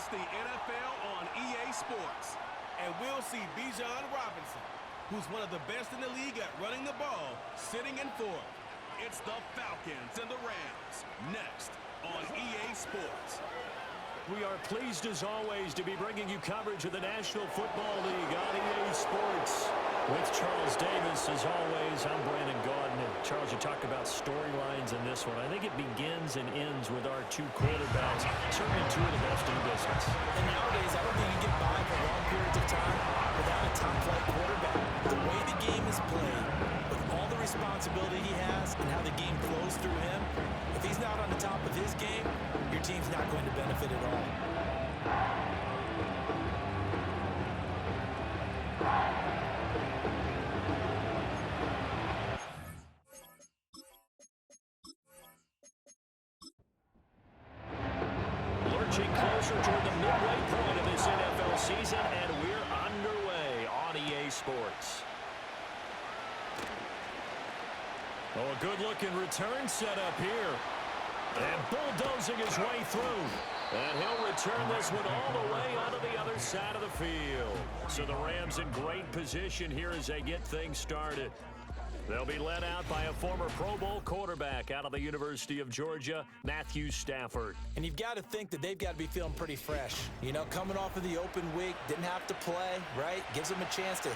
It's the NFL on EA Sports. And we'll see Bijan Robinson, who's one of the best in the league at running the ball, sitting in fourth. It's the Falcons and the Rams, next on EA Sports. We are pleased, as always, to be bringing you coverage of the National Football League on EA Sports. With Charles Davis, as always, I'm Brandon Gaudin. Charles, you talked about storylines in this one. I think it begins and ends with our two quarterbacks, certainly two of the best in the business. And nowadays, I don't think you can get by for long periods of time without a top-flight quarterback. The way the game is played, with all the responsibility he has and how the game flows through him, if he's not on the top of his game, your team's not going to benefit at all. Lurching closer toward the midway point of this NFL season, and we're underway on EA Sports. Oh, a good-looking return set up here. And bulldozing his way through. And he'll return this one all the way onto the other side of the field. So the Rams in great position here as they get things started. They'll be led out by a former Pro Bowl quarterback out of the University of Georgia, Matthew Stafford. And you've got to think that they've got to be feeling pretty fresh. You know, coming off of the open week, didn't have to play, right? Gives them a chance to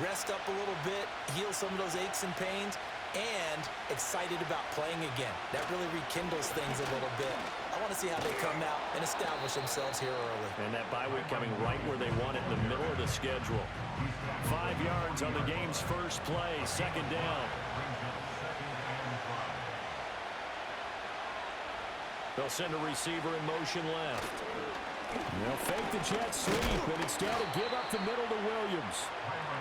rest up a little bit, heal some of those aches and pains, and excited about playing again. That really rekindles things a little bit. I want to see how they come out and establish themselves here early. And that bye week coming right where they want it, in the middle of the schedule. 5 yards on the game's first play, second down. They'll send a receiver in motion left. They'll fake the jet sweep, and instead give up the middle to Williams.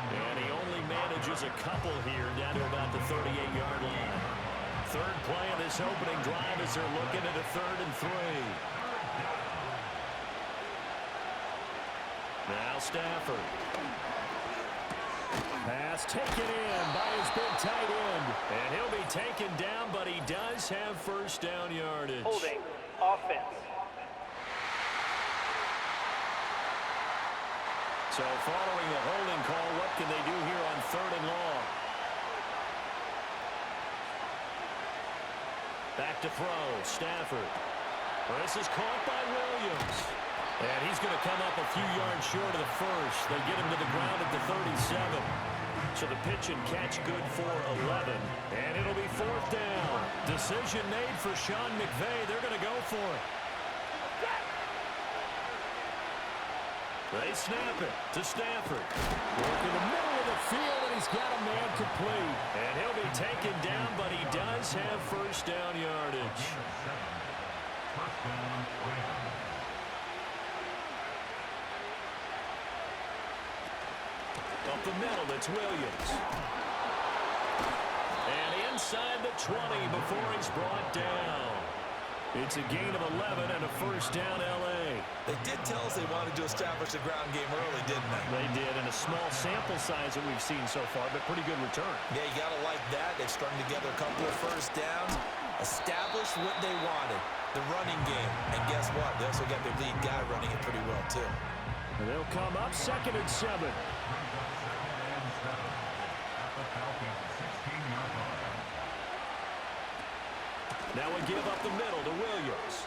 And he only manages a couple here down to about the 38-yard line. Third play of this opening drive as they're looking at a 3rd and 3. Now Stafford. Pass taken in by his big tight end. And he'll be taken down, but he does have first down yardage. Holding offense. So following the holding call, what can they do here on 3rd and long? Back to throw, Stafford. This is caught by Williams. And he's going to come up a few yards short of the first. They get him to the ground at the 37. So the pitch and catch good for 11. And it'll be 4th down. Decision made for Sean McVay. They're going to go for it. They snap it to Stafford. Work in the middle of the field, and he's got a man complete. And he'll be taken down, but he does have first down yardage. Up the middle, it's Williams. And inside the 20 before he's brought down. It's a gain of 11 and a first down, L.A. They did tell us they wanted to establish the ground game early, didn't they? They did, and a small sample size that we've seen so far, but pretty good return. Yeah, you got to like that. They've strung together a couple of first downs, established what they wanted, the running game. And guess what? They also got their lead guy running it pretty well, too. And they'll come up 2nd and 7. Now we give up the middle to Williams.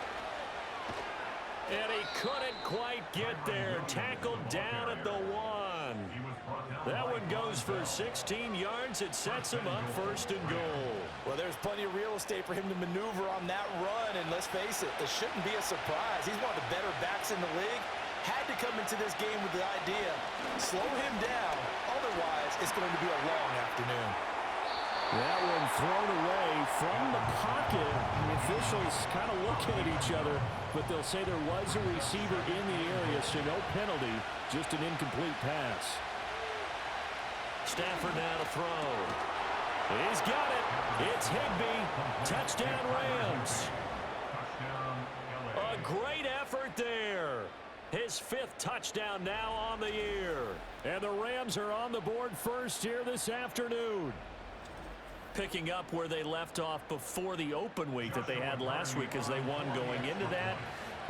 And he couldn't quite get there. Tackled down at the 1. That one goes for 16 yards. It sets him up 1st and goal. Well, there's plenty of real estate for him to maneuver on that run. And let's face it, it shouldn't be a surprise. He's one of the better backs in the league. Had to come into this game with the idea, slow him down. Otherwise, it's going to be a long afternoon. That one thrown away from the pocket. The officials kind of looking at each other, but they'll say there was a receiver in the area, so no penalty, just an incomplete pass. Stafford now to throw. He's got it. It's Higbee. Touchdown Rams. A great effort there. His 5th touchdown now on the year. And the Rams are on the board first here this afternoon. Picking up where they left off before the open week that they had last week as they won going into that.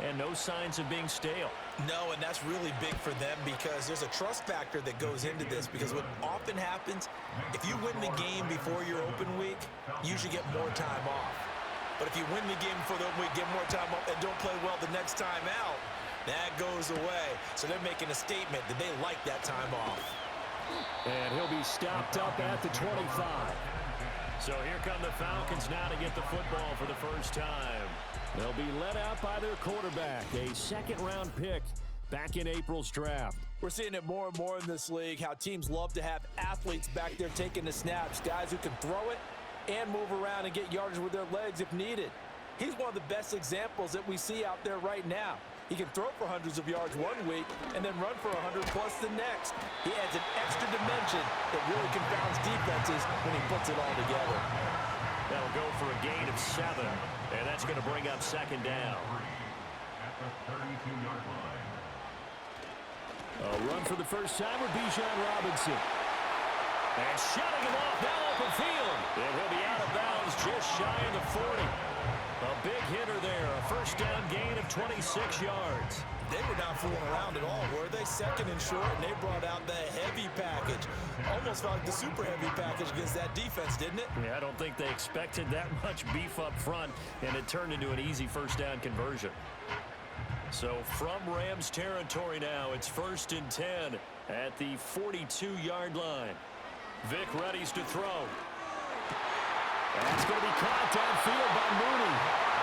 and no signs of being stale. No, and that's really big for them because there's a trust factor that goes into this, because what often happens, if you win the game before your open week, you usually get more time off. But if you win the game before the open week, get more time off, and don't play well the next time out, that goes away. So they're making a statement that they like that time off. And he'll be stopped up at the 25. So here come the Falcons now to get the football for the first time. They'll be led out by their quarterback, a second-round pick back in April's draft. We're seeing it more and more in this league, how teams love to have athletes back there taking the snaps, guys who can throw it and move around and get yardage with their legs if needed. He's one of the best examples that we see out there right now. He can throw for hundreds of yards one week and then run for 100+ the next. He adds an extra dimension that really confounds defenses when he puts it all together. That'll go for a gain of 7, and that's going to bring up second down. A run for the first time with Bijan Robinson. And shutting him off now open field. And he'll be out of bounds just shy of the 40. A big hitter there, a first down gain of 26 yards. They were not fooling around at all, were they? Second and short, and they brought out the heavy package. Almost felt like the super heavy package against that defense, didn't it? Yeah, I don't think they expected that much beef up front, and it turned into an easy first down conversion. So from Rams territory now, it's 1st and 10 at the 42-yard line. Vic readies to throw. That's going to be caught downfield by Mooney.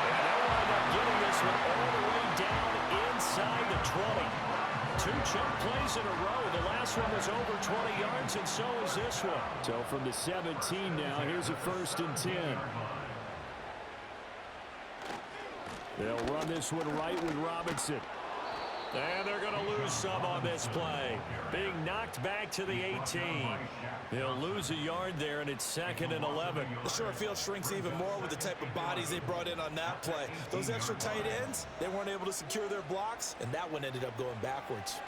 And they'll wind up getting this one all the way down inside the 20. 2 chunk plays in a row. The last one was over 20 yards, and so is this one. So from the 17 now, here's a 1st and 10. They'll run this one right with Robinson. And they're going to lose some on this play. Being knocked back to the 18. They'll lose a yard there, and it's 2nd and 11. The short field shrinks even more with the type of bodies they brought in on that play. Those extra tight ends, they weren't able to secure their blocks, and that one ended up going backwards.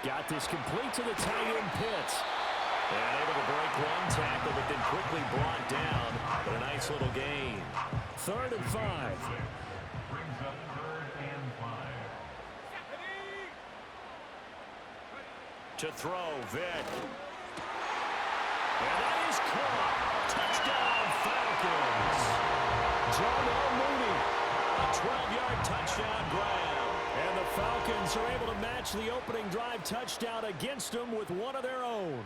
Got this complete to the tight end Pitts. And able to break one tackle, but then quickly brought down. But a nice little gain. 3rd and 5. To throw, Vic. And that is caught. Touchdown, Falcons. Darnell Mooney. A 12-yard touchdown grab. And the Falcons are able to match the opening drive touchdown against them with one of their own.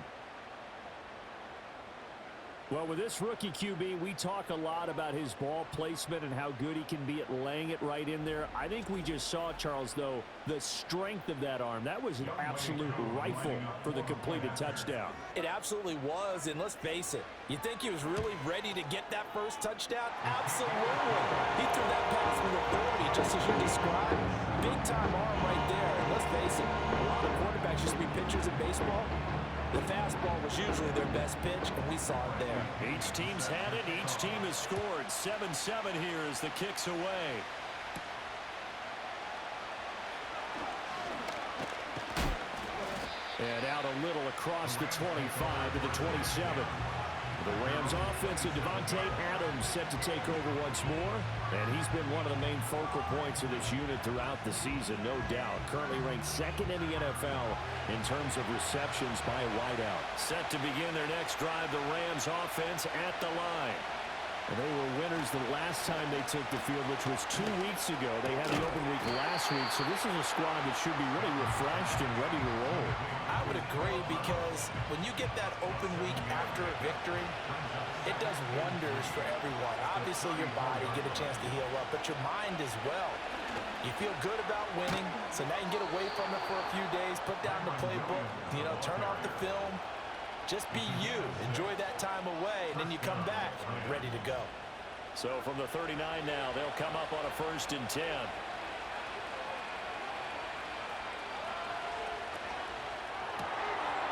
Well, with this rookie QB, we talk a lot about his ball placement and how good he can be at laying it right in there. I think we just saw, Charles, though, the strength of that arm. That was an absolute rifle for the completed touchdown. It absolutely was, and let's face it, you think he was really ready to get that first touchdown? Absolutely. He threw that pass with authority, just as you described. Big-time arm right there, and let's face it, a lot of quarterbacks used to be pitchers in baseball. The fastball was usually their best pitch, and we saw it there. Each team's had it. Each team has scored. 7-7 here as the kick's away. And out a little across the 25 to the 27. The Rams offensive Devontae Adams set to take over once more. And he's been one of the main focal points of this unit throughout the season, no doubt. Currently ranked 2nd in the NFL in terms of receptions by a wideout. Set to begin their next drive, the Rams offense at the line. And they were winners the last time they took the field, which was 2 weeks ago. They had the open week last week, so this is a squad that should be really refreshed and ready to roll. I would agree, because when you get that open week after a victory, it does wonders for everyone. Obviously, your body, get a chance to heal up, but your mind as well. You feel good about winning, so now you can get away from it for a few days, put down the playbook, turn off the film. Just be you. Enjoy that time away, and then you come back ready to go. So from the 39 now, they'll come up on a 1st and 10.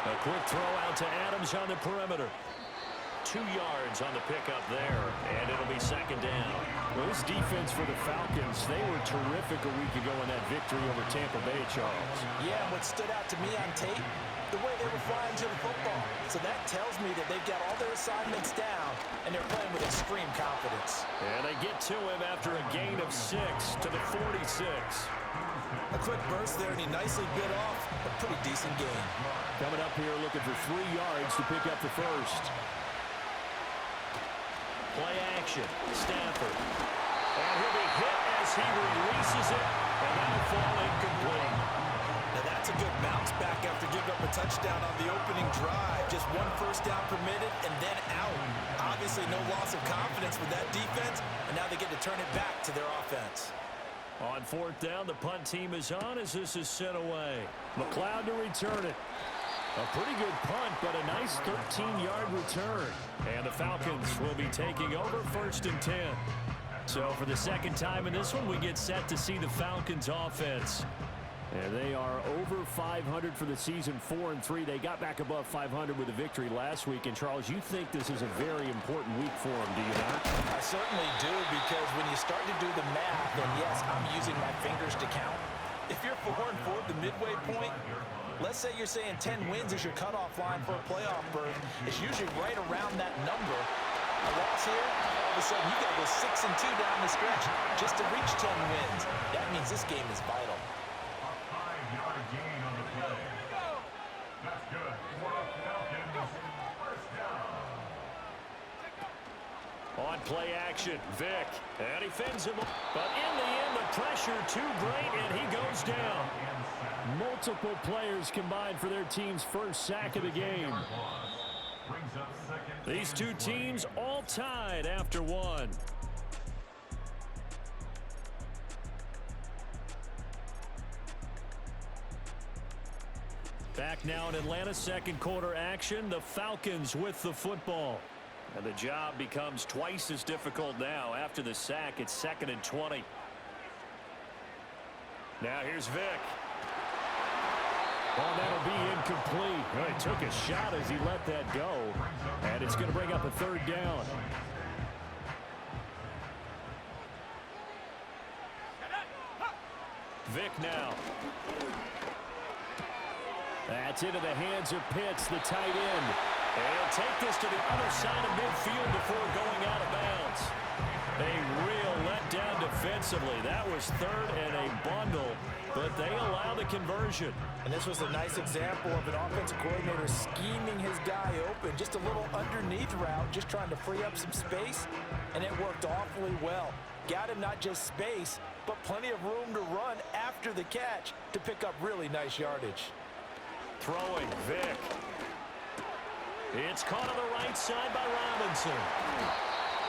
A quick throw out to Adams on the perimeter. 2 yards on the pickup there, and it'll be 2nd down. Well, this defense for the Falcons, they were terrific a week ago in that victory over Tampa Bay, Charles. Yeah, what stood out to me on tape, the way they were flying to the football. So that tells me that they've got all their assignments down, and they're playing with extreme confidence. And they get to him after a gain of 6 to the 46. A quick burst there, and he nicely bit off a pretty decent gain. Coming up here looking for 3 yards to pick up the first. Play action. Stafford. And he'll be hit as he releases it, and that'll fall incomplete. Now that's a good bounce back after giving up a touchdown on the opening drive. Just 1 first down permitted and then out. Obviously no loss of confidence with that defense, and now they get to turn it back to their offense. On 4th down, the punt team is on as this is sent away. McLeod to return it. A pretty good punt, but a nice 13-yard return. And the Falcons will be taking over 1st and 10. So for the second time in this one, we get set to see the Falcons offense. And they are over 500 for the season, 4-3. They got back above 500 with a victory last week. And, Charles, you think this is a very important week for them, do you not? I certainly do, because when you start to do the math, and yes, I'm using my fingers to count. If you're 4-4 at the midway point, let's say you're saying 10 wins is your cutoff line for a playoff berth. It's usually right around that number. A loss here, all of a sudden you got to go 6-2 down the stretch just to reach 10 wins. That means this game is vital. On play action, Vic, and he fends him. But in the end, the pressure too great, and he goes down. Multiple players combined for their team's first sack of the game. These two teams all tied after 1. Back now in Atlanta, second quarter action. The Falcons with the football. And the job becomes twice as difficult now. After the sack, it's 2nd and 20. Now here's Vic. Oh, that'll be incomplete. Oh, he took a shot as he let that go. And it's going to bring up a 3rd down. Vic now. That's into the hands of Pitts, the tight end. And he'll take this to the other side of midfield before going out of bounds. A real letdown defensively. That was 3rd and a bundle, but they allow the conversion. And this was a nice example of an offensive coordinator scheming his guy open. Just a little underneath route, just trying to free up some space, and it worked awfully well. Got him not just space, but plenty of room to run after the catch to pick up really nice yardage. Throwing, Vic. It's caught on the right side by Robinson.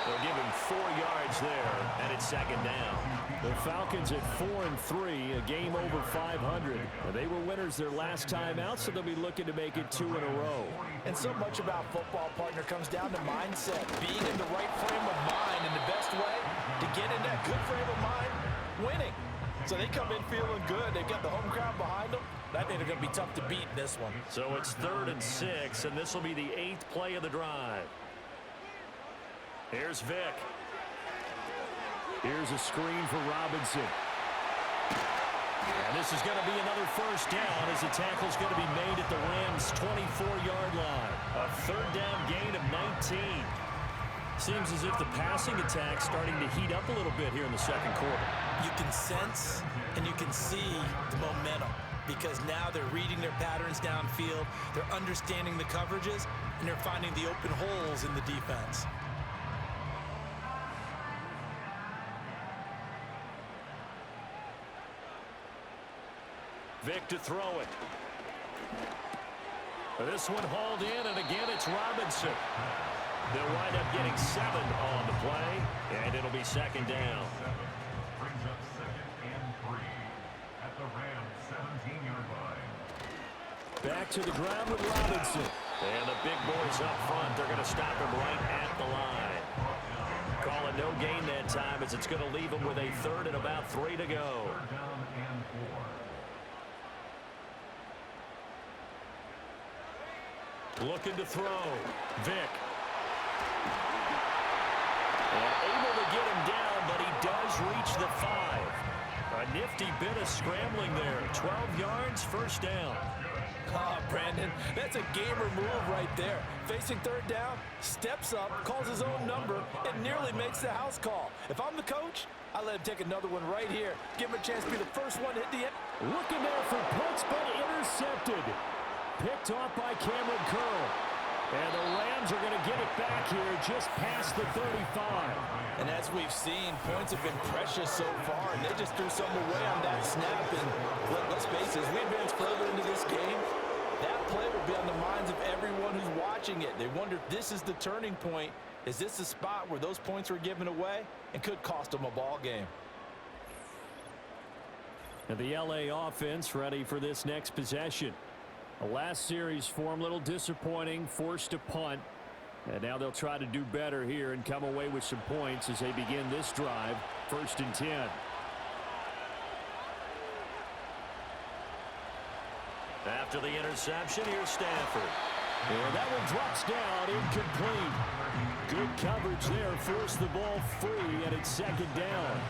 They'll give him 4 yards there, and it's 2nd down. The Falcons at 4-3, a game over 500. They were winners their last time out, so they'll be looking to make it 2 in a row. And so much about football, partner, comes down to mindset. Being in the right frame of mind, and the best way to get in that good frame of mind, winning. So they come in feeling good. They've got the home crowd behind them. I think they're going to be tough to beat in this one. So it's 3rd and 6, and this will be the 8th play of the drive. Here's Vic. Here's a screen for Robinson. And this is going to be another 1st down as the tackle's going to be made at the Rams' 24-yard line. A 3rd down gain of 19. Seems as if the passing attack's starting to heat up a little bit here in the second quarter. You can sense and you can see the momentum, because now they're reading their patterns downfield, they're understanding the coverages, and they're finding the open holes in the defense. Vic to throw it. This one hauled in, and again it's Robinson. They'll wind up getting 7 on the play, and it'll be 2nd down. Brings up 2nd and 3 at the Rams' 17-yard line. Back to the ground with Robinson. And the big boys up front, they're going to stop him right at the line. Call it no gain that time, as it's going to leave him with a 3rd and about 3 to go. 3rd down and 4. Looking to throw. Vic. And able to get him down, but he does reach the 5. A nifty bit of scrambling there. 12 yards, 1st down. Oh, Brandon, that's a gamer move right there. Facing third down, steps up, calls his own number, and nearly makes the house call. If I'm the coach, I let him take another one right here. Give him a chance to be the first one to hit the end. Looking there for punts, but intercepted. Picked off by Cameron Curl. And the Rams are going to get it back here just past the 35. And as we've seen, points have been precious so far, and they just threw some away on that snap. And let's face it, as we advance further into this game, that play will be on the minds of everyone who's watching it. They wonder if this is the turning point. Is this the spot where those points were given away and could cost them a ball game? And the LA offense ready for this next possession. The last series for them, a little disappointing, forced to punt. And now they'll try to do better here and come away with some points as they begin this drive, 1st and 10. After the interception, here's Stafford. And that one drops down, incomplete. Good coverage there, forced the ball free, and it's 2nd down.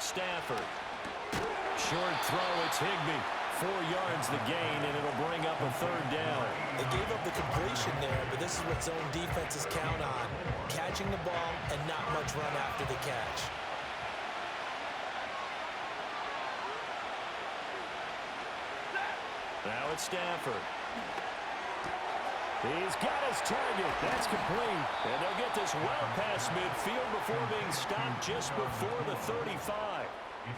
Stafford. Short throw, it's Higbee. 4 yards the gain, and it'll bring up a 3rd down. They gave up the completion there, but this is what zone defenses count on. Catching the ball and not much run after the catch. Now it's Stafford. He's got his target. That's complete. And they'll get this well past midfield before being stopped just before the 35.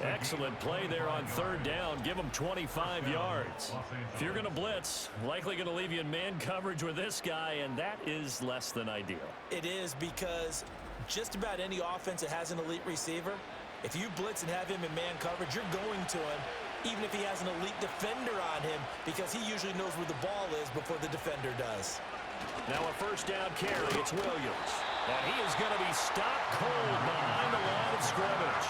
Excellent play there on 3rd down. Give them 25 yards. If you're going to blitz, likely going to leave you in man coverage with this guy, and that is less than ideal. It is, because just about any offense that has an elite receiver, if you blitz and have him in man coverage, you're going to him, even if he has an elite defender on him, because he usually knows where the ball is before the defender does. Now a 1st down carry. It's Williams. And he is going to be stopped cold behind the line of scrimmage.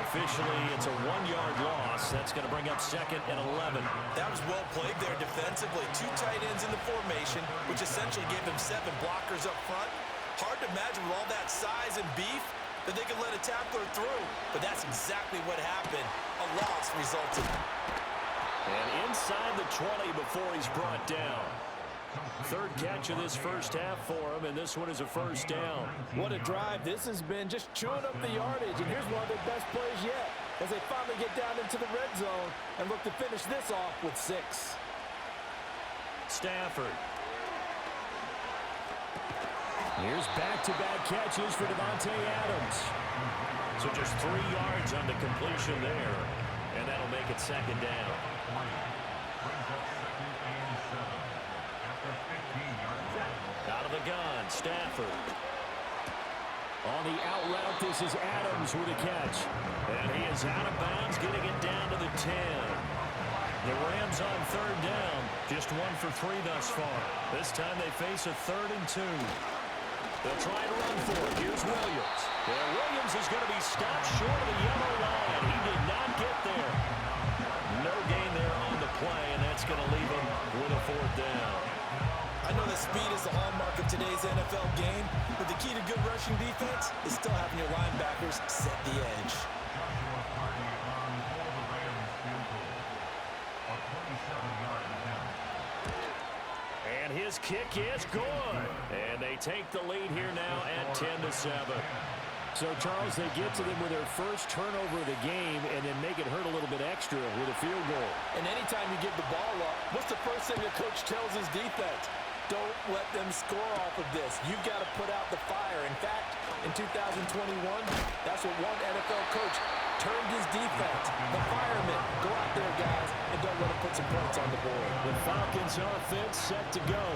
Officially, it's a 1-yard loss. That's going to bring up 2nd and 11. That was well played there defensively. 2 tight ends in the formation, which essentially gave them 7 blockers up front. Hard to imagine with all that size and beef that they could let a tackler through. But that's exactly what happened. A loss resulted. And inside the 20 before he's brought down. 3rd catch of this 1st half for him, and this one is a 1st down. What a drive this has been, just chewing up the yardage. And here's one of their best plays yet, as they finally get down into the red zone and look to finish this off with 6. Stafford. Here's back-to-back catches for Devontae Adams. So just 3 yards on the completion there, and that'll make it 2nd down. Out of the gun, Stafford. On the out route, this is Adams with a catch. And he is out of bounds, getting it down to the 10. The Rams on 3rd down, just 1 for 3 thus far. This time they face a 3rd and 2. They'll try to run for it. Here's Williams. And Williams is going to be stopped short of the yellow line. He did not get there. No gain there on the play, and that's going to leave him with a 4th down. I know that speed is the hallmark of today's NFL game, but the key to good rushing defense is still having your linebackers set the edge. And his kick is good. And they take the lead here now at 10-7. So, Charles, they get to them with their first turnover of the game and then make it hurt a little bit extra with a field goal. And anytime you give the ball up, what's the first thing the coach tells his defense? Don't let them score off of this. You've got to put out the fire. In fact, in 2021, that's what one NFL coach termed his defense. The firemen. Go out there, guys, and don't let them put some points on the board. The Falcons offense set to go.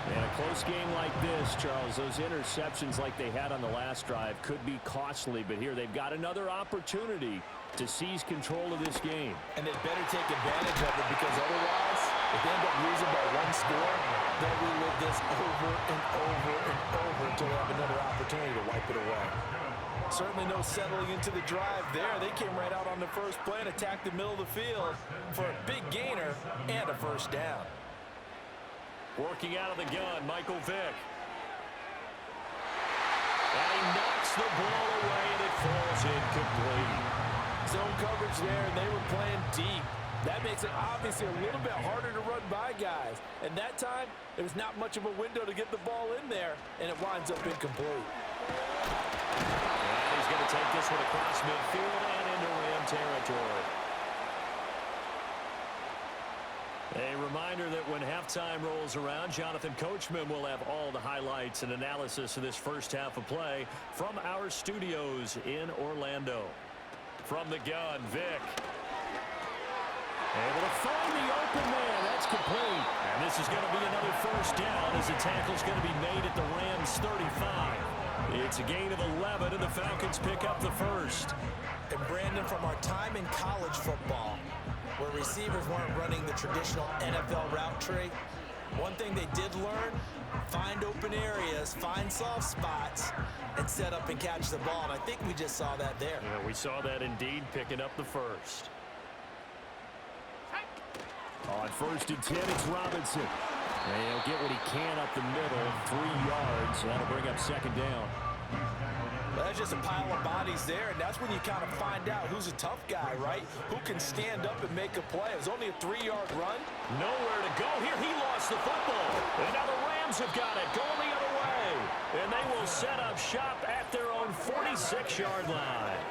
And a close game like this, Charles, those interceptions like they had on the last drive could be costly, but here they've got another opportunity to seize control of this game. And they better take advantage of it, because otherwise, if they end up losing by 1 score, they'll relive this over and over and over until they have another opportunity to wipe it away. Certainly no settling into the drive there. They came right out on the first play and attacked the middle of the field for a big gainer and a 1st down. Working out of the gun, Michael Vick. And he knocks the ball away, and it falls incomplete. Zone coverage there, and they were playing deep. That makes it obviously a little bit harder to run by guys. And that time, there was not much of a window to get the ball in there, and it winds up incomplete. And he's going to take this one across midfield and into Ram territory. A reminder that when halftime rolls around, Jonathan Coachman will have all the highlights and analysis of this first half of play from our studios in Orlando. From the gun, Vic. Able to find the open man. That's complete. And this is going to be another first down as the tackle's going to be made at the Rams 35. It's a gain of 11, and the Falcons pick up the first. And Brandon, from our time in college football, where receivers weren't running the traditional NFL route tree, one thing they did learn, find open areas, find soft spots, and set up and catch the ball. And I think we just saw that there. Yeah, we saw that indeed, picking up the first. On 1st and 10, it's Robinson. And he'll get what he can up the middle, 3 yards. So that'll bring up second down. Well, that's just a pile of bodies there, and that's when you kind of find out who's a tough guy, right? Who can stand up and make a play. It was only a 3-yard run. Nowhere to go here. He lost the football. And now the Rams have got it, going the other way. And they will set up shop at their own 46-yard line.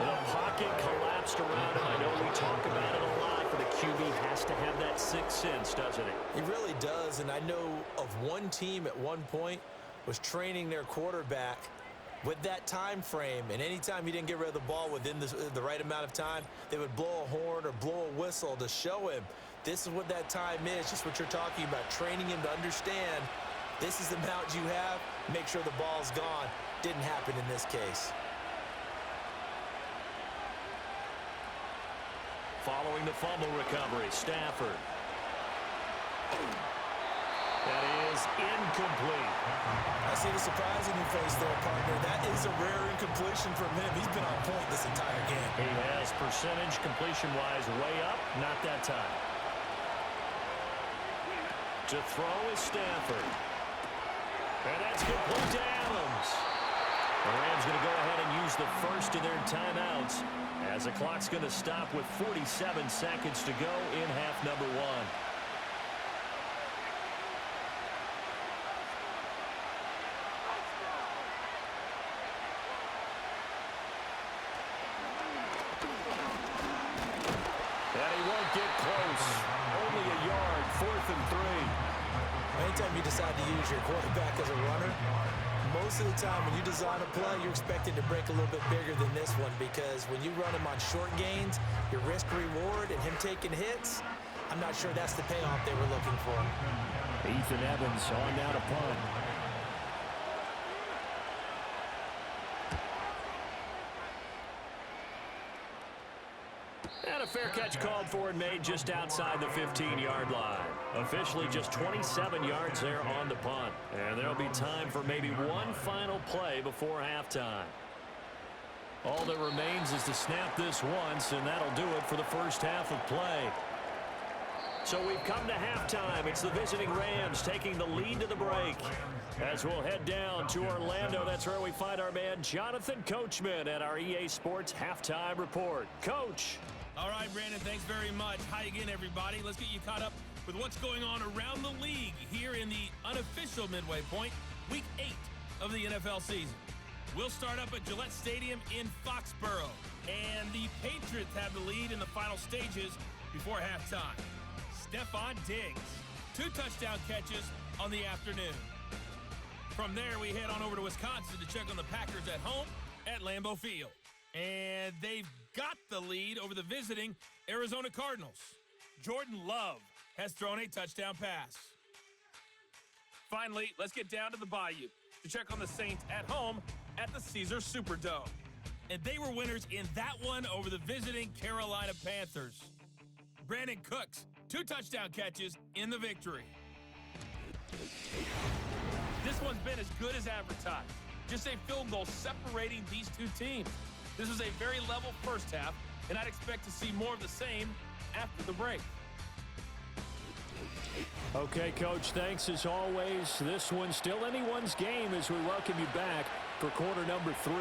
The pocket collapsed around him. I know we talk about it a lot, but a QB has to have that sixth sense, doesn't it? He really does, and I know of one team at one point was training their quarterback with that time frame, and anytime he didn't get rid of the ball within the right amount of time, they would blow a horn or blow a whistle to show him this is what that time is, just what you're talking about, training him to understand this is the amount you have, make sure the ball's gone. Didn't happen in this case. Following the fumble recovery, Stafford. That is incomplete. I see the surprise in your face there, partner. That is a rare incompletion from him. He's been on point this entire game. He has percentage completion-wise way up, not that time. To throw is Stafford. And that's complete to Adams. The Rams going to go ahead and use the first of their timeouts as the clock's going to stop with 47 seconds to go in half number 1. And he won't get close. Only a yard, 4th and 3. Anytime you decide to use your quarterback as a runner, most of the time when you design a play, you're expected to break a little bit bigger than this one, because when you run him on short gains, your risk-reward and him taking hits, I'm not sure that's the payoff they were looking for. Ethan Evans on down to punt. And a fair catch called for and made just outside the 15-yard line. Officially just 27 yards there on the punt. And there'll be time for maybe one final play before halftime. All that remains is to snap this once, and that'll do it for the first half of play. So we've come to halftime. It's the visiting Rams taking the lead to the break. As we'll head down to Orlando, that's where we find our man Jonathan Coachman at our EA Sports Halftime Report. Coach. All right, Brandon, thanks very much. Hi again, everybody. Let's get you caught up with what's going on around the league here in the unofficial midway point, Week 8 of the NFL season. We'll start up at Gillette Stadium in Foxborough, and the Patriots have the lead in the final stages before halftime. Stephon Diggs, 2 touchdown catches on the afternoon. From there, we head on over to Wisconsin to check on the Packers at home at Lambeau Field. And they've got the lead over the visiting Arizona Cardinals. Jordan Love has thrown a touchdown pass. Finally, let's get down to the Bayou to check on the Saints at home at the Caesars Superdome. And they were winners in that one over the visiting Carolina Panthers. Brandon Cooks, 2 touchdown catches in the victory. This one's been as good as advertised. Just a field goal separating these two teams. This was a very level first half, and I'd expect to see more of the same after the break. Okay, Coach, thanks as always. This one's still anyone's game as we welcome you back for quarter number 3.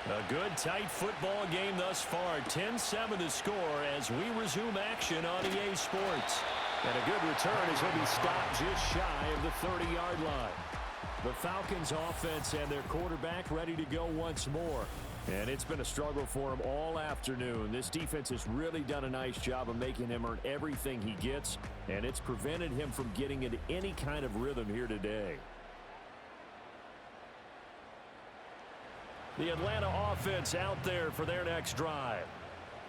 A good, tight football game thus far. 10-7 the score as we resume action on EA Sports. And a good return as he'll be stopped just shy of the 30-yard line. The Falcons offense and their quarterback ready to go once more. And it's been a struggle for him all afternoon. This defense has really done a nice job of making him earn everything he gets, and it's prevented him from getting into any kind of rhythm here today. The Atlanta offense out there for their next drive.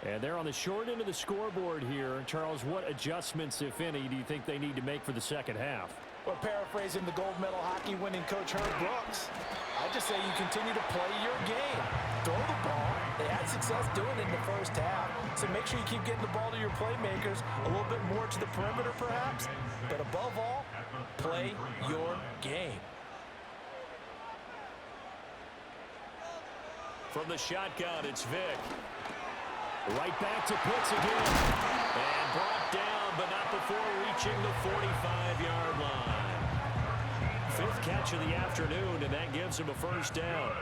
And they're on the short end of the scoreboard here. Charles, what adjustments, if any, do you think they need to make for the second half? Well, paraphrasing the gold medal hockey winning coach Herb Brooks, I just say you continue to play your game. Throw the ball. They had success doing it in the first half, so make sure you keep getting the ball to your playmakers, a little bit more to the perimeter perhaps, but above all, play your game. From the shotgun, it's Vic. Right back to Pitts again. And brought down, but not before reaching the 45-yard line. Fifth catch of the afternoon, and that gives him a first down.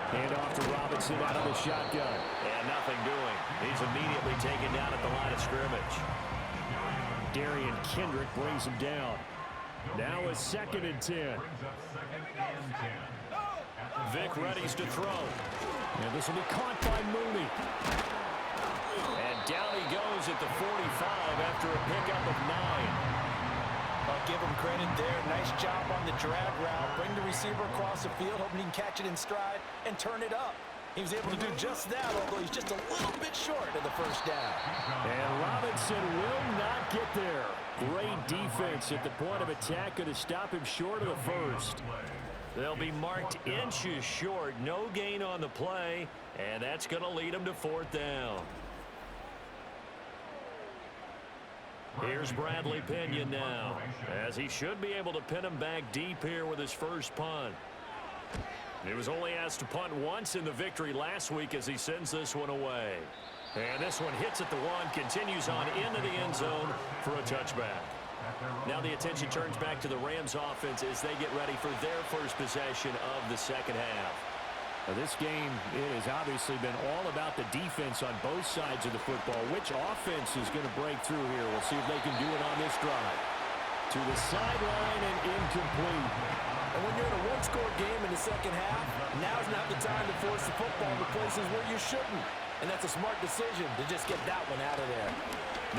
Hand off to Robinson out of the shotgun. And nothing doing. He's immediately taken down at the line of scrimmage. Darian Kendrick brings him down. Now a 2nd and 10. Vic readies to throw. And this will be caught by Mooney. And down he goes at the 45 after a pickup of 9. I'll give him credit there. Nice job on the drag route. Bring the receiver across the field, hoping he can catch it in stride and turn it up. He was able to do just that, although he's just a little bit short of the first down. And Robinson will not get there. Great defense at the point of attack, going to stop him short of the first. They'll be marked inches short. No gain on the play, and that's going to lead him to 4th down. Here's Bradley Pinion now, as he should be able to pin him back deep here with his first punt. He was only asked to punt once in the victory last week as he sends this one away. And this one hits at the 1, continues on into the end zone for a touchback. Now the attention turns back to the Rams offense as they get ready for their first possession of the second half. Now this game, it has obviously been all about the defense on both sides of the football. Which offense is going to break through here? We'll see if they can do it on this drive. To the sideline and incomplete. And when you're in a one-score game in the second half, now's not the time to force the football to places where you shouldn't. And that's a smart decision to just get that one out of there.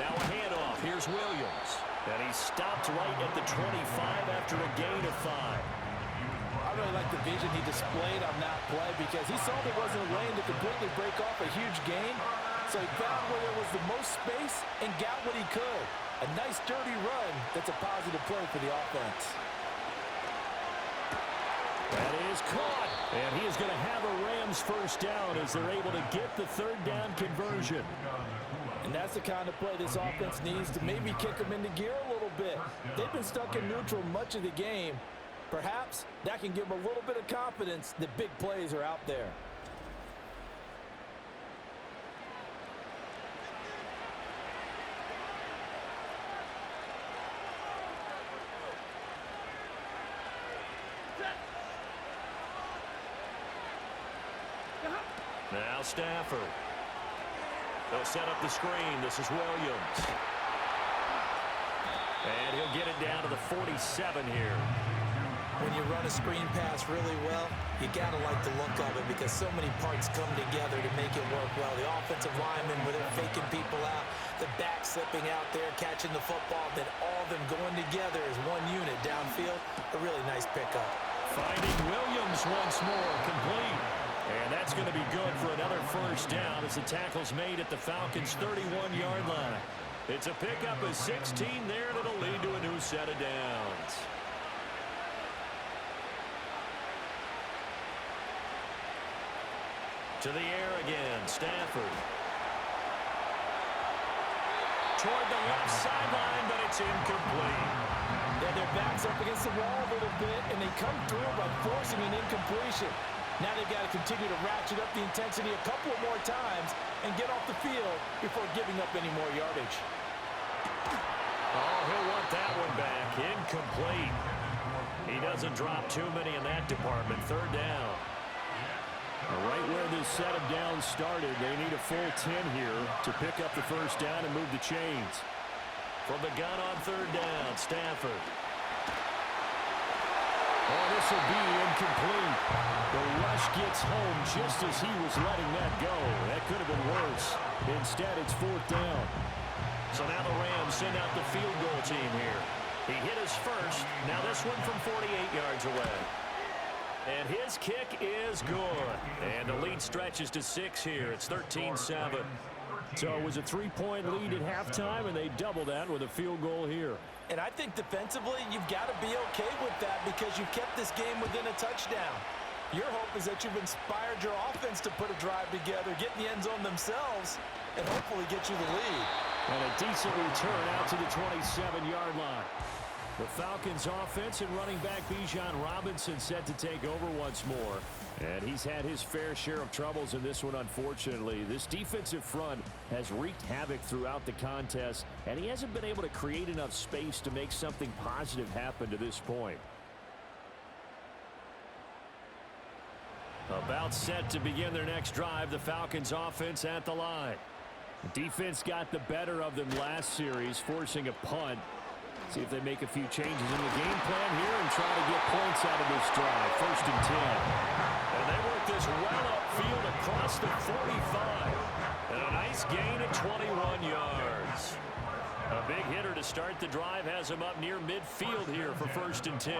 Now a handoff. Here's Williams. And he stopped right at the 25 after a gain of 5. I really like the vision he displayed on that play because he saw there wasn't a lane to completely break off a huge gain. So he found where there was the most space and got what he could. A nice dirty run that's a positive play for the offense. That is caught. And he is going to have a Rams first down as they're able to get the 3rd down conversion. And that's the kind of play this offense needs to maybe kick them into gear a little bit. They've been stuck in neutral much of the game. Perhaps that can give them a little bit of confidence that big plays are out there. Now Stafford. They'll set up the screen. This is Williams. And he'll get it down to the 47 here. When you run a screen pass really well, you got to like the look of it because so many parts come together to make it work well. The offensive linemen, where they're faking people out, the back slipping out there, catching the football, then all of them going together as one unit downfield. A really nice pickup. Finding Williams once more, complete. And that's going to be good for another first down as the tackle's made at the Falcons' 31-yard line. It's a pickup of 16 there, and it'll lead to a new set of downs. To the air again, Stafford. Toward the left sideline, but it's incomplete. Yeah, their back's up against the wall a little bit, and they come through by forcing an incompletion. Now they've got to continue to ratchet up the intensity a couple of more times and get off the field before giving up any more yardage. Oh, he'll want that one back. Incomplete. He doesn't drop too many in that department. Third down. Right where this set of downs started, they need a full 10 here to pick up the first down and move the chains. From the gun on third down, Stafford. Oh, this will be incomplete. The rush gets home just as he was letting that go. That could have been worse. Instead, it's fourth down. So now the Rams send out the field goal team here. He hit his first. Now this one from 48 yards away. And his kick is good. And the lead stretches to 6 here. It's 13-7. So it was a 3-point lead at halftime, and they double that with a field goal here. And I think defensively, you've got to be okay with that because you've kept this game within a touchdown. Your hope is that you've inspired your offense to put a drive together, get in the end zone themselves, and hopefully get you the lead. And a decent return out to the 27-yard line. The Falcons offense and running back Bijan Robinson set to take over once more. And he's had his fair share of troubles in this one, unfortunately. This defensive front has wreaked havoc throughout the contest, and he hasn't been able to create enough space to make something positive happen to this point. About set to begin their next drive, the Falcons offense at the line. The defense got the better of them last series, forcing a punt. See if they make a few changes in the game plan here and try to get points out of this drive. First and 10. And they work this well upfield across the 45. And a nice gain at 21 yards. A big hitter to start the drive has him up near midfield here for first and 10.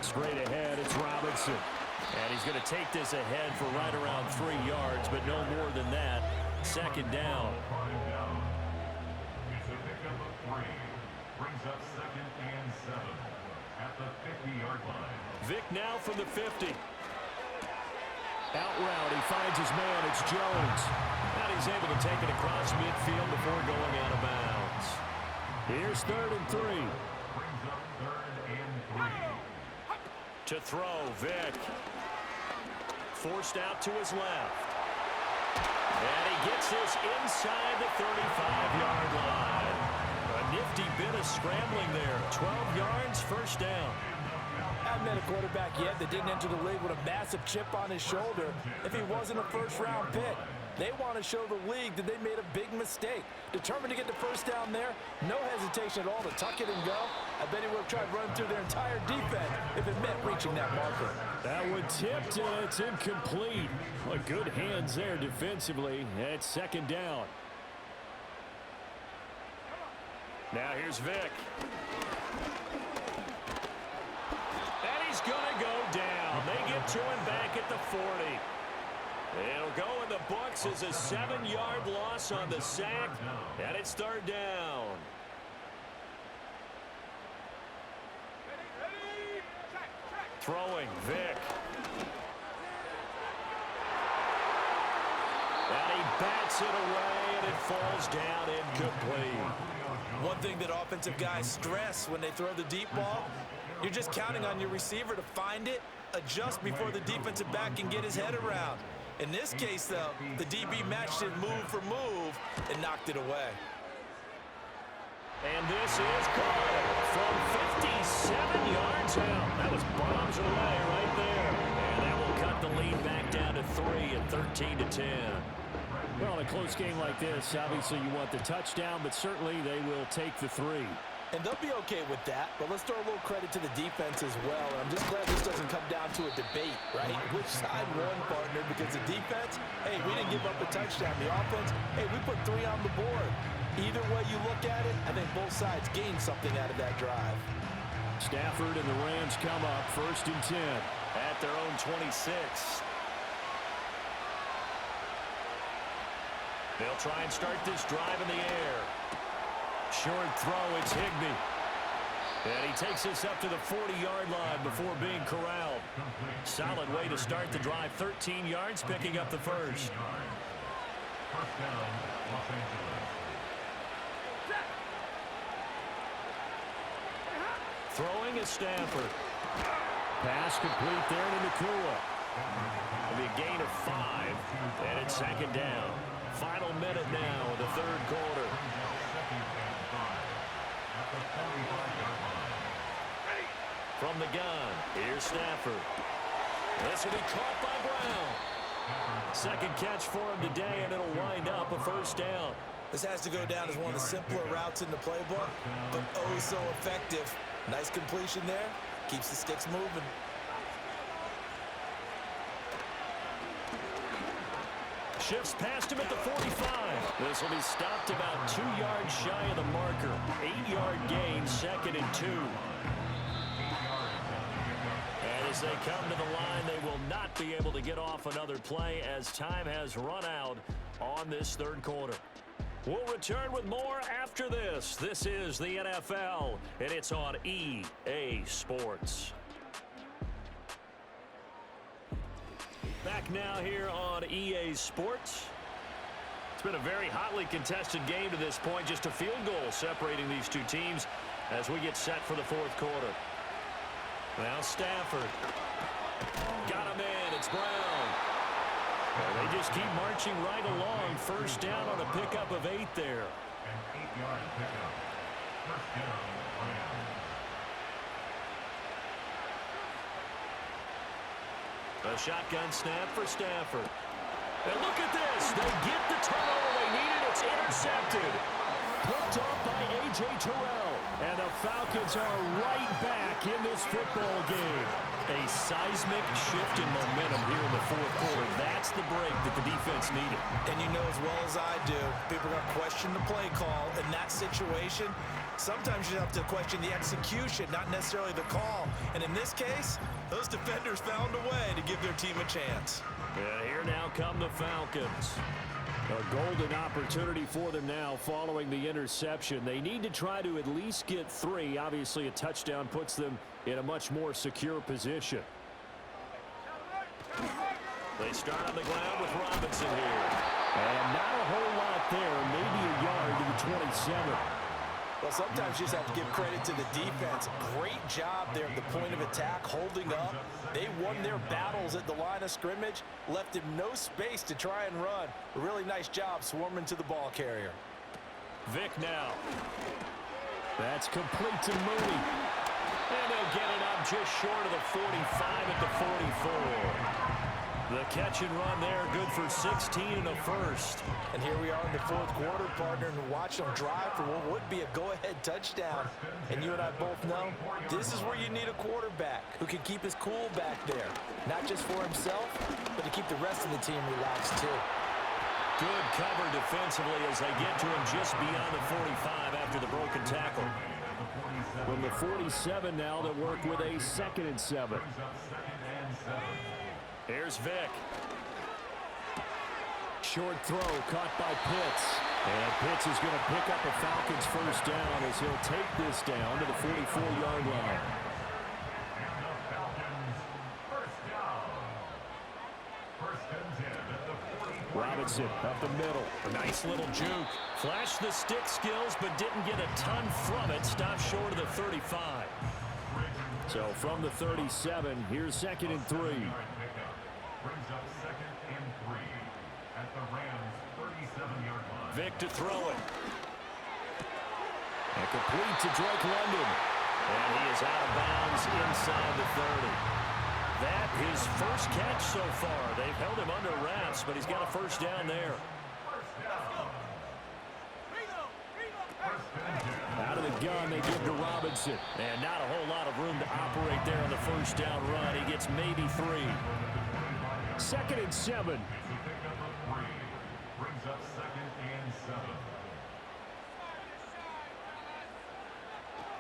Straight ahead, it's Robinson. And he's going to take this ahead for right around 3 yards, but no more than that. Second down. It's a pickup of 3. Brings up second and 7 at the 50-yard line. Vick now from the 50. Out route, he finds his man. It's Jones. And he's able to take it across midfield before going out of bounds. Here's third and 3. Brings up third and 3. To throw, Vick. Forced out to his left. And he gets this inside the 35-yard line. A nifty bit of scrambling there. 12 yards, first down. I haven't met a quarterback yet that didn't enter the league with a massive chip on his shoulder if he wasn't a first-round pick. They want to show the league that they made a big mistake. Determined to get the first down there, no hesitation at all to tuck it and go. I bet he would have tried running through their entire defense if it meant reaching that marker. That one tipped, and it's incomplete. Well, good hands there defensively. It's second down. Now here's Vick. And he's going to go down. They get to him back at the 40. It'll go in the books as a 7-yard loss on the sack, and it's third down. Throwing, Vick. And he bats it away, and it falls down incomplete. One thing that offensive guys stress when they throw the deep ball, you're just counting on your receiver to find it, adjust before the defensive back can get his head around. In this case, though, the DB matched it move for move and knocked it away. And this is caught from 57 yards out. That was bombs away right there. And that will cut the lead back down to 3 at 13-10. Well, in a close game like this, obviously you want the touchdown, but certainly they will take the 3. And they'll be okay with that, but let's throw a little credit to the defense as well. And I'm just glad this doesn't come down to a debate, right? Which side won, partner? Because the defense, hey, we didn't give up a touchdown. The offense, hey, we put 3 on the board. Either way you look at it, I think both sides gained something out of that drive. Stafford and the Rams come up first and 10. At their own 26. They'll try and start this drive in the air. Short throw, it's Higbee. And he takes this up to the 40-yard line before being corralled. Solid way to start the drive. 13 yards, picking up the first. First down, Los Angeles. Throwing is Stafford. Pass complete there to Nakua. It'll be a gain of 5, and it's second down. Final minute now of the third quarter. From the gun, here's Stafford. This will be caught by Brown. Second catch for him today, and it'll wind up a first down. This has to go down as one of the simpler routes in the playbook, but oh so effective. Nice completion there. Keeps the sticks moving. Shifts past him at the 45. This will be stopped about 2 yards shy of the marker. 8-yard gain, 2nd and 2. And as they come to the line, they will not be able to get off another play as time has run out on this third quarter. We'll return with more after this. This is the NFL, and it's on EA Sports. Back now here on EA Sports. It's been a very hotly contested game to this point. Just a field goal separating these two teams as we get set for the fourth quarter. Now Stafford. Got him in. It's Brown. Well, they just keep marching right along. First down on a pickup of 8 there. An 8-yard pickup. First down, Rams. A shotgun snap for Stafford. And look at this. They get the turnover they needed. It's intercepted. Picked off by A.J. Terrell. And the Falcons are right back in this football game. A seismic shift in momentum here in the fourth quarter. That's the break that the defense needed. And you know as well as I do, people are going to question the play call in that situation. Sometimes you have to question the execution, not necessarily the call. And in this case, those defenders found a way to give their team a chance. And here now come the Falcons. A golden opportunity for them now following the interception. They need to try to at least get 3. Obviously, a touchdown puts them in a much more secure position. They start on the ground with Robinson here. And not a whole lot there, maybe a yard to the 27. Well, sometimes you just have to give credit to the defense. Great job there at the point of attack, holding up. They won their battles at the line of scrimmage, left him no space to try and run. A really nice job swarming to the ball carrier. Vic now. That's complete to Mooney. And they'll get it up just short of the 45 at the 44. The catch and run there, good for 16 and a first. And here we are in the fourth quarter, partner, and watch them drive for what would be a go-ahead touchdown. And you and I both know this is where you need a quarterback who can keep his cool back there. Not just for himself, but to keep the rest of the team relaxed too. Good cover defensively as they get to him just beyond the 45 after the broken tackle. From the 47 now, they work with a 2nd and 7. Here's Vic. Short throw caught by Pitts. And Pitts is going to pick up a Falcons first down as he'll take this down to the 44-yard line. And the Falcons first down. First and 10 at the 44. Robinson up the middle. A nice little juke. Flashed the stick skills, but didn't get a ton from it. Stopped short of the 35. So from the 37, here's 2nd and 3. Brings up 2nd and 3 at the Rams 37-yard line. Vic to throw it. And complete to Drake London. And he is out of bounds inside the 30. That his first catch so far. They've held him under wraps, but he's got a first down there. Out of the gun, they give to Robinson. And not a whole lot of room to operate there on the first down run. He gets maybe 3. 2nd and 7. Brings up 2nd and 7.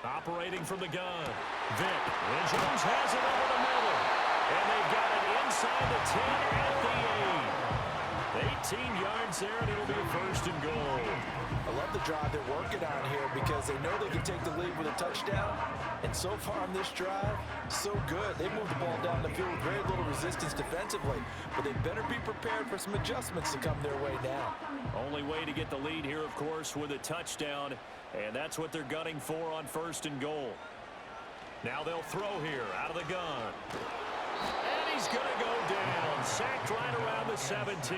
Operating from the gun. Vic. And Jones has it over the middle. And they've got it inside the 10 at the 8. 18 yards there, and it'll be a first and goal. I love the drive they're working on here because they know they can take the lead with a touchdown. And so far on this drive, so good. They moved the ball down the field with very little resistance defensively. But they better be prepared for some adjustments to come their way now. Only way to get the lead here, of course, with a touchdown. And that's what they're gunning for on first and goal. Now they'll throw here out of the gun. And he's going to go down. Sacked right around the 17.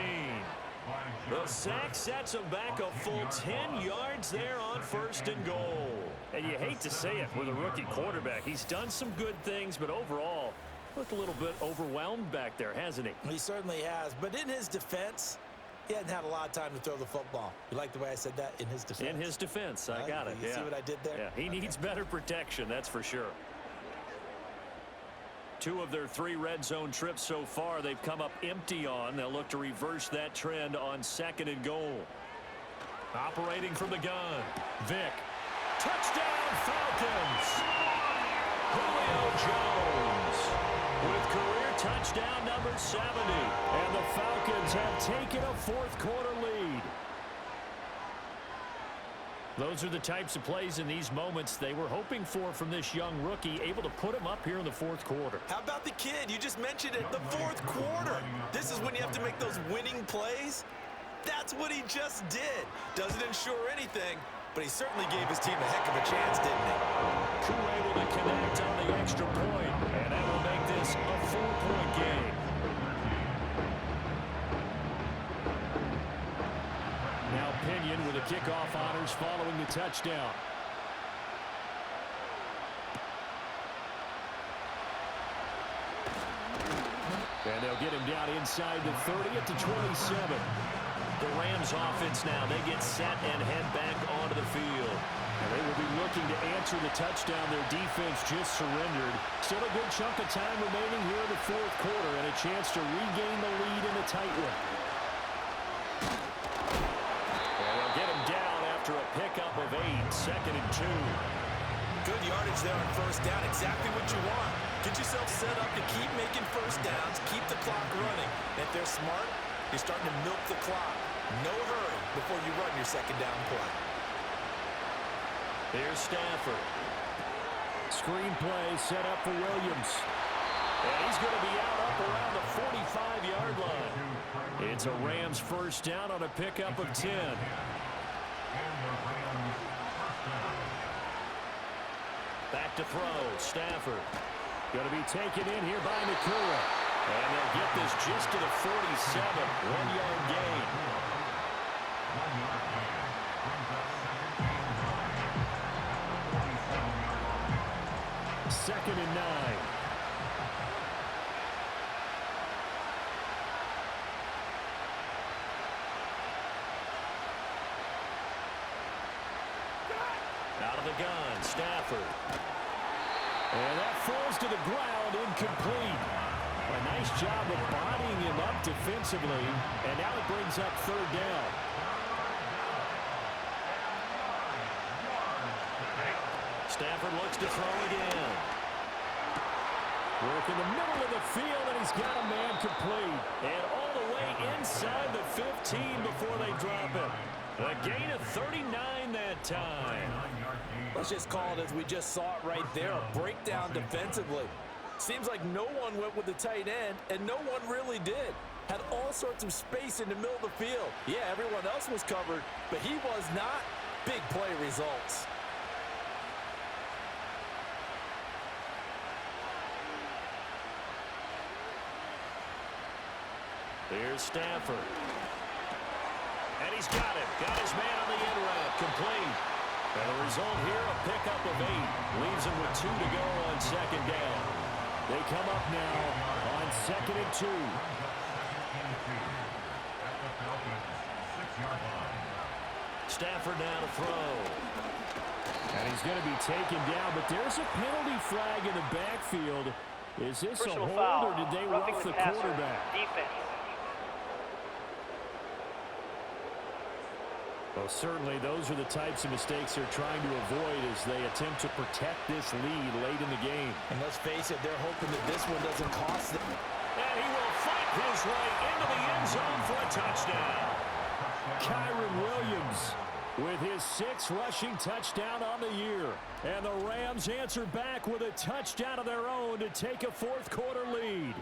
The sack sets him back a full 10 yards there on 1st and goal. And you hate to say it with a rookie quarterback. He's done some good things, but overall, looked a little bit overwhelmed back there, hasn't he? He certainly has. But in his defense, he hadn't had a lot of time to throw the football. You like the way I said that? In his defense. In his defense. I got it. You see what I did there? Yeah, he needs better protection, that's for sure. 2 of their 3 red zone trips so far, they've come up empty on. They'll look to reverse that trend on 2nd and goal. Operating from the gun, Vick. Touchdown, Falcons! Julio Jones with career touchdown number 70. And the Falcons have taken a 4th quarter lead. Those are the types of plays in these moments they were hoping for from this young rookie, able to put him up here in the 4th quarter. How about the kid? You just mentioned it, the 4th quarter. This is when you have to make those winning plays. That's what he just did. Doesn't ensure anything, but he certainly gave his team a heck of a chance, didn't he? Crew able to connect on the extra point, and that will make this a 4-point game. Now Pinion with the kickoff honors following the touchdown. And they'll get him down inside the 30 at the 27. The Rams offense now, they get set and head back onto the field. And they will be looking to answer the touchdown their defense just surrendered. Still a good chunk of time remaining here in the 4th quarter and a chance to regain the lead in a tight one. And they'll get him down after a pickup of 8, 2nd and 2. Good yardage there on 1st down, exactly what you want. Get yourself set up to keep making 1st downs, keep the clock running. And if they're smart, you're starting to milk the clock. No hurry before you run your 2nd down play. Here's Stafford. Screen play set up for Williams. And he's going to be out up around the 45-yard line. It's a Rams 1st down on a pickup of 10. Back to throw, Stafford. Going to be taken in here by Nakua. And they'll get this just to the 47, 1-yard gain. 2nd and 9. Out of the gun, Stafford. And that falls to the ground, incomplete. A nice job of bodying him up defensively, and now it brings up 3rd down. Stafford looks to throw again. Work in the middle of the field, and he's got a man complete. And all the way inside the 15 before they drop it. A gain of 39 that time. Let's just call it as we just saw it right there, a breakdown defensively. Seems like no one went with the tight end, and no one really did. Had all sorts of space in the middle of the field. Yeah, everyone else was covered, but he was not. Big play results. Here's Stafford. And he's got it. Got his man on the end route. Complete. And the result here, a pickup of 8. Leaves him with 2 to go on 2nd down. They come up now on 2nd and 2. Stafford now to throw. And he's going to be taken down, but there's a penalty flag in the backfield. Is this a hold, or did they rough the quarterback? Defense. Well, certainly those are the types of mistakes they're trying to avoid as they attempt to protect this lead late in the game. And let's face it, they're hoping that this one doesn't cost them. And he will fight his way into the end zone for a touchdown. Kyron Williams with his 6th rushing touchdown on the year. And the Rams answer back with a touchdown of their own to take a 4th quarter lead.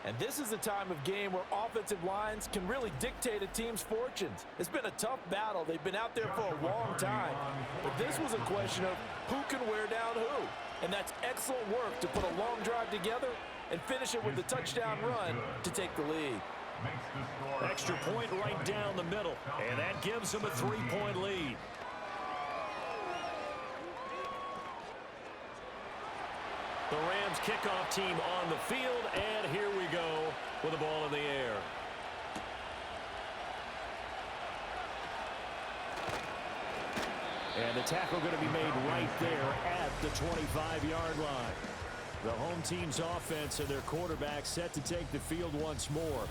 And this is the time of game where offensive lines can really dictate a team's fortunes. It's been a tough battle. They've been out there for a long time. But this was a question of who can wear down who. And that's excellent work to put a long drive together and finish it with the touchdown run to take the lead. makes the score. Extra point right down the middle, and that gives them a 3-point lead. The Rams kickoff team on the field, and here we go with the ball in the air. And the tackle going to be made right there at the 25-yard line. The home team's offense and their quarterback set to take the field once more.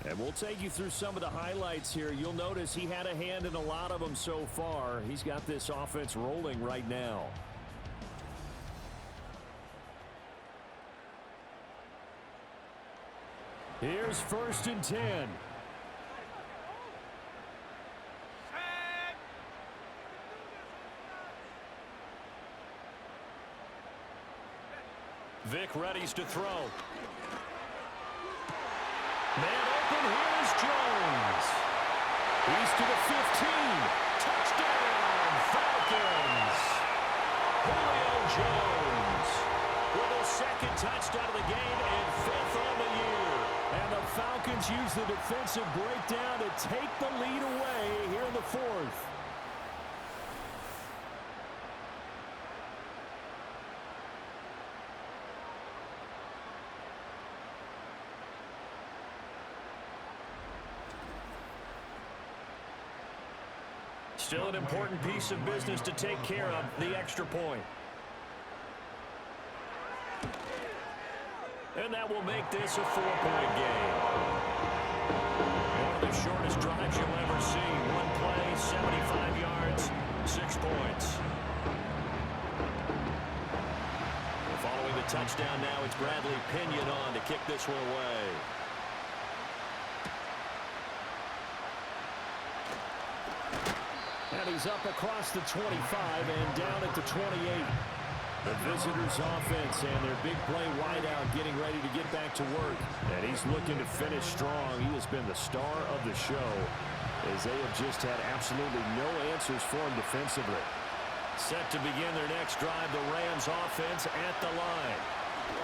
And we'll take you through some of the highlights here. You'll notice he had a hand in a lot of them so far. He's got this offense rolling right now. Here's 1st and 10. Vic readies to throw. Man open, here's Jones. He's to the 15. Touchdown, Falcons. Julio Jones with his 2nd touchdown of the game and 5th on the year. And the Falcons use the defensive breakdown to take the lead away here in the 4th. Still an important piece of business to take care of, the extra point. And that will make this a 4-point game. One of the shortest drives you'll ever see. One play, 75 yards, 6 points. Following the touchdown now, it's Bradley Pinion on to kick this one away. And he's up across the 25 and down at the 28. The visitors' offense and their big play wideout getting ready to get back to work. And he's looking to finish strong. He has been the star of the show as they have just had absolutely no answers for him defensively. Set to begin their next drive, the Rams' offense at the line.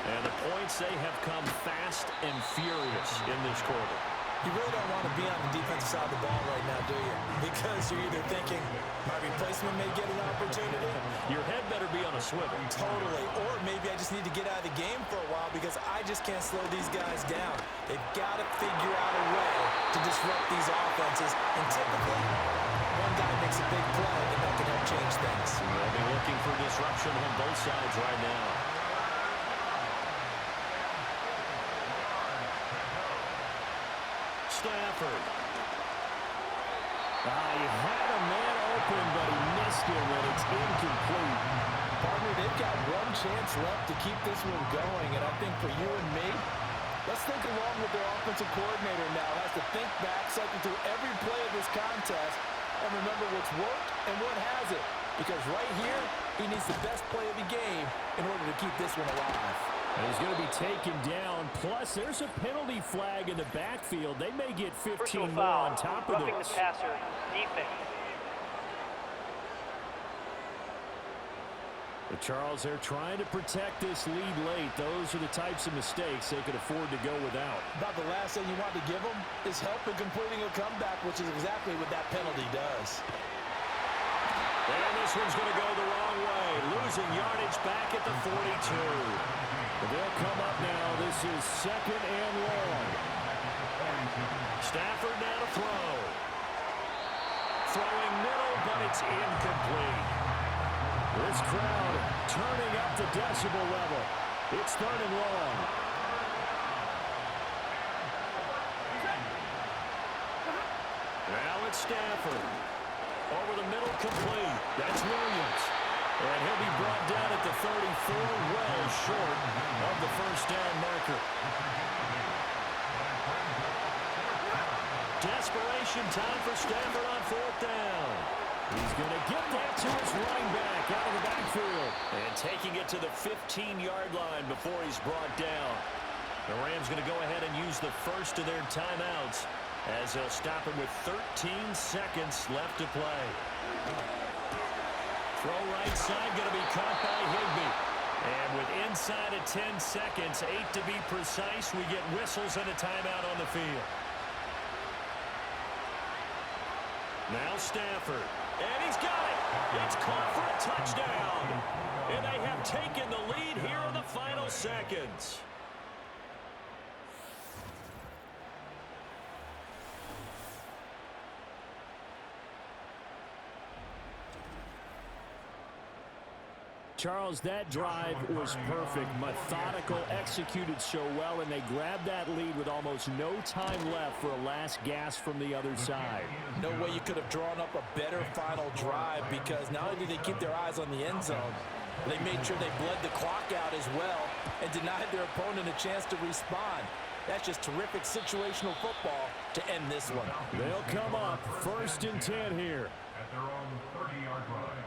And the points, they have come fast and furious in this quarter. You really don't want to be on the defensive side of the ball right now, do you? Because you're either thinking, my replacement may get an opportunity. Your head better be on a swivel. Totally. Or maybe I just need to get out of the game for a while because I just can't slow these guys down. They've got to figure out a way to disrupt these offenses. And typically, one guy makes a big play, and that can help change things. They'll be looking for disruption on both sides right now. Stafford. He had a man open, but he missed him, and it's incomplete. Partner, they've got one chance left to keep this one going, and I think for you and me, let's think along with their offensive coordinator now. Has to think back, cycle through every play of this contest, and remember what's worked and what hasn't. Because right here, he needs the best play of the game in order to keep this one alive. And he's going to be taken down. Plus, there's a penalty flag in the backfield. They may get 15 more on top of this. Roughing the passer, defense. But Charles, they're trying to protect this lead late. Those are the types of mistakes they could afford to go without. About the last thing you want to give them is help in completing a comeback, which is exactly what that penalty does. And this one's going to go the wrong way. Losing yardage back at the 42. But they'll come up now. This is 2nd and long. Stafford now to throw. Throwing middle, but it's incomplete. This crowd turning up the decibel level. It's 3rd and long. Now it's Stafford. Over the middle, complete. That's Williams. And he'll be brought down at the 34, well short of the 1st down marker. Desperation time for Stafford on 4th down. He's going to get that to his running back out of the backfield. And taking it to the 15-yard line before he's brought down. The Rams going to go ahead and use the first of their timeouts as they'll stop him with 13 seconds left to play. Throw right side, going to be caught by Higbee. And with inside of 10 seconds, 8 to be precise, we get whistles and a timeout on the field. Now Stafford. And he's got it. It's caught for a touchdown. And they have taken the lead here in the final seconds. Charles, that drive was perfect, methodical, executed so well, and they grabbed that lead with almost no time left for a last gasp from the other side. No way you could have drawn up a better final drive, because not only did they keep their eyes on the end zone, they made sure they bled the clock out as well and denied their opponent a chance to respond. That's just terrific situational football to end this one. They'll come up 1st and 10 here. At their own 30-yard line.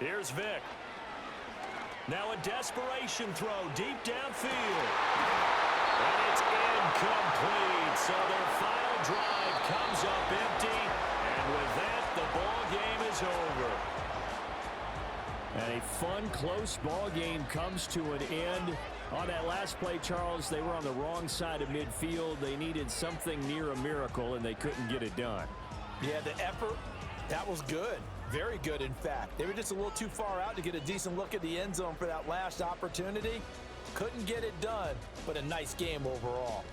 Here's Vic. Now a desperation throw deep downfield. And it's incomplete. So their final drive comes up empty. And with that, the ball game is over. And a fun, close ball game comes to an end. On that last play, Charles, they were on the wrong side of midfield. They needed something near a miracle, and they couldn't get it done. Yeah, the effort, that was good. Very good, in fact. They were just a little too far out to get a decent look at the end zone for that last opportunity. Couldn't get it done, but a nice game overall.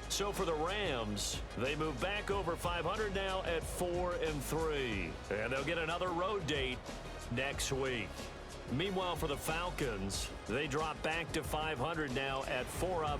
So for the Rams, they move back over 500 now at 4-3. And they'll get another road date next week. Meanwhile, for the Falcons, they drop back to 500 now at 4-up.